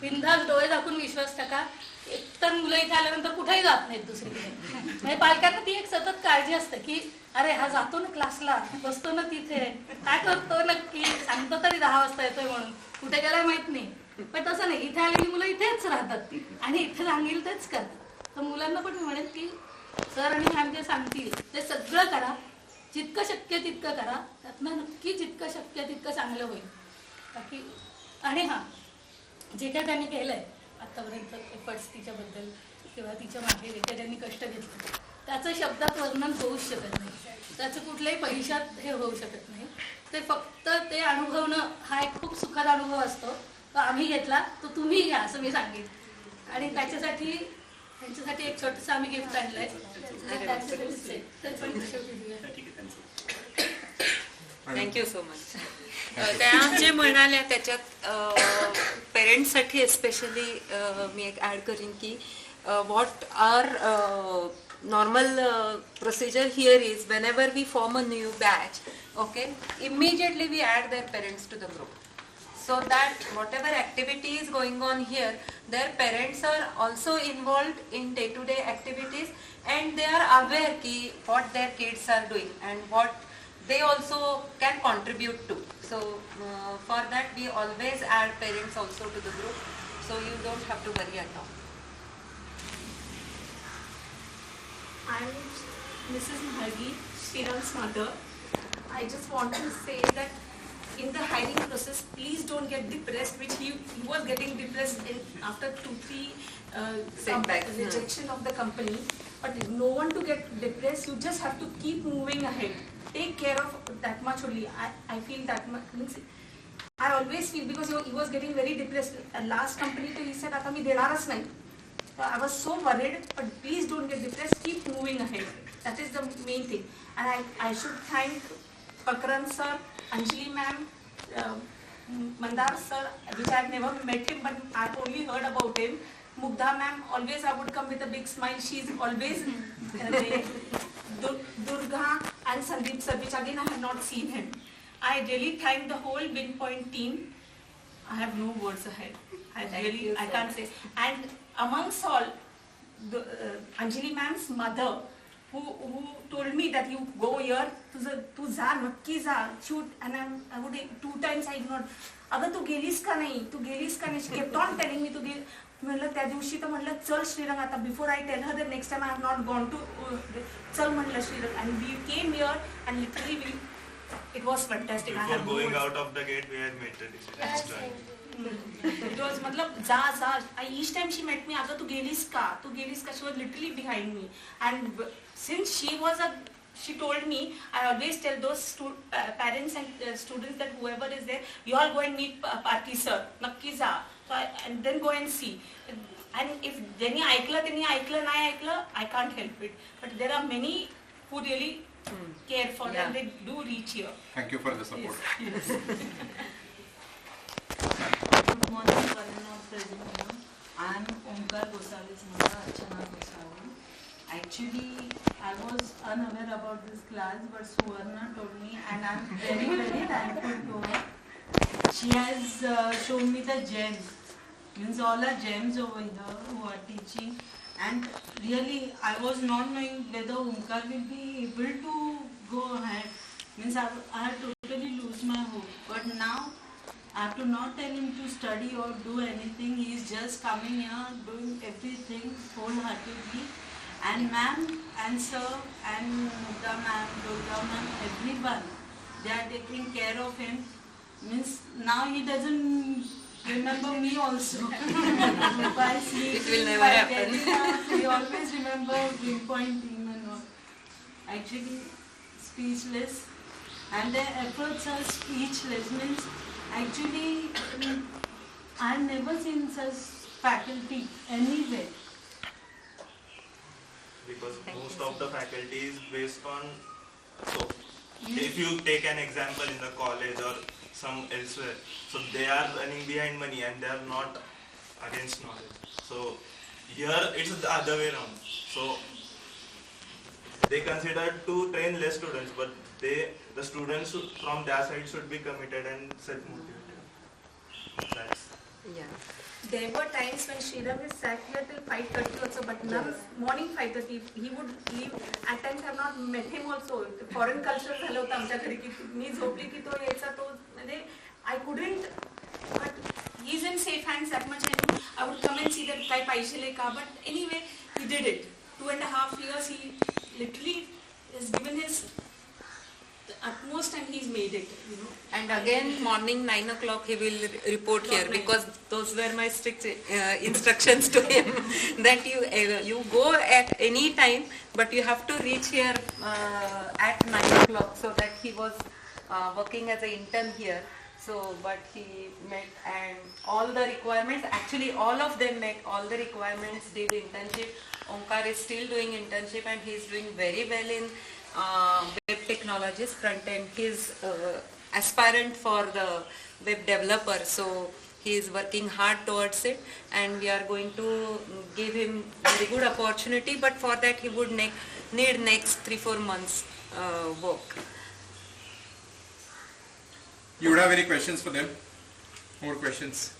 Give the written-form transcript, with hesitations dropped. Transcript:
बिनधास्त डोळे दाखवून विश्वास टाका. एकतर मुलं इथे आल्यानंतर कुठेही जात नाहीत दुसरीकडे. म्हणजे पालकांना ती एक सतत काळजी असते की अरे हा जातो ना क्लासला, बसतो ना तिथे, काय करतो नक्की, सांगतो तरी 10 वाजता येतोय म्हणून, कुठे गेलाय माहित नाही. पण तसं नाही, इथे आलेली मुलं इथेच राहतात आणि इथे सांगेल तेच करतात. तर मुलांना पण मी म्हणेन की सर आणि मॅम जे सांगतील ते सगळं करा, जितकं शक्य तितकं करा, त्यातनं नक्की जितकं शक्य तितकं चांगलं होईल. बाकी आणि हां, जे काय त्यांनी केलंय आतापर्यंत एफर्ट्स तिच्याबद्दल किंवा तिच्या मागे जे काय त्यांनी कष्ट घेतलं त्याचं शब्दात वर्णन होऊच शकत नाही, त्याचं कुठल्याही पैशात हे होऊ शकत नाही. ते फक्त ते अनुभवणं हा एक खूप सुखद अनुभव असतो. तो आम्ही घेतला, तो तुम्ही घ्या असं मी सांगेन. आणि त्याच्यासाठी त्यांच्यासाठी एक छोटंसं आम्ही गिफ्ट आणलंय. Thank you so much. त्या जे म्हणाल्या त्याच्यात पेरेंट्ससाठी एस्पेशली मी एक ॲड करीन की what our normal procedure here is whenever we form a new batch, okay, immediately we add their parents to the group, so that whatever activity is going on here, their parents are also involved in day-to-day activities and they are aware ki what their kids are doing and what they also can contribute to. So for that we always add parents also to the group, so you don't have to worry at all. I'm Mrs. Mahagi, Sriram's mother. I just want to say that in the hiring process, please don't get depressed, which he was getting depressed after 2-3 rejection of the company. But no one to get depressed, you just have to keep moving ahead. Take care of that much only. I feel that much. Means I always feel, because he was getting very depressed. And last company, he said, "Ata mi denaras nahi." So I was so worried, but please don't get depressed, keep moving ahead. That is the main thing. And I should thank Pakran sir, Anjali ma'am, Mandar sir, which I have never met him, but I have only heard about him. Mugdha ma'am, always I would come with a big smile. She's always there. Durga and Sandeep sir, which again I have not seen him. I really thank the whole Winpoint team. I have no words ahead. I can't say. And amongst all, Anjali ma'am's mother, who told me that you go here to जा नक्की जा, shoot, and I would 2 times I ignored. अगं तू गेलीस का नाही, तू गेलीस का नाही, she kept on telling me to गेली. म्हणलं त्या दिवशी तर म्हणलं चल श्रीरंग आता, before I tell her the next time I have not gone to चल म्हणलं Shrirang, and we came here and literally it was fantastic. Before going out of the gate we had met her. It was मतलब जा. Each time she met me, अगं तू गेलीस का, she was literally behind me. And since she told me, I always tell those parents and students that whoever is there, you all go and meet Parthi sir, नक्की जा. So and then go and see. And if त्यांनी ऐकलं नाही ऐकलं, I can't help it. But there are many who really care for them. They do reach here. Thank you for the support. Yes. Good morning, President. I am Omkar Gosali's mother, Archana Gosali. Actually, I was unaware about this class, but Suvarna told me, and I am very, very thankful to her. She has shown me the gems, means all are gems over here who are teaching. And really, I was not knowing whether Omkar will be able to go ahead. Means I had totally lose my hope. But now, I have to not tell him to study or do anything. He is just coming here, doing everything wholeheartedly. And ma'am and sir and Mugdha ma'am, Durga ma'am, everyone, they are taking care of him. Means now he doesn't remember me also. If I sleep, it will never happen. He always remember Winpoint team and all. Actually, speechless. And their efforts are speechless. Means actually, I have never seen such faculty anywhere. Because most of the faculty is based on, so if you take an example in the college or some elsewhere, so they are running behind money and they are not against knowledge. So here it's the other way around. So they consider to train less students, but the students from their side should be committed and self-motivated. That's Yeah. there were times when Sriram is sat here till 5:30 also, but now morning 5:30 he would leave. At times I have not met him also. Foreign culture झालं होतं आमच्या घरी की मी झोपली की तो यायचा तो म्हणजे I couldn't. But he's in safe hands that much. I would come and see that काय पाहिजे का. But anyway, he did it. 2.5 years he literally has given his utmost and he's made it, you know. And again, morning 9 o'clock he will report here, because those were my strict instructions to him that you go at any time, but you have to reach here at 9 o'clock. So that he was working as an intern here. So, but he met and all the requirements. Actually, all of them met all the requirements. Did internship. Omkar is still doing internship and he is doing very well in web technologies front end. He is aspirant for the web developer, so he is working hard towards it, and we are going to give him very good opportunity. But for that, he would need next 3-4 months work. You would have any questions for them? More questions?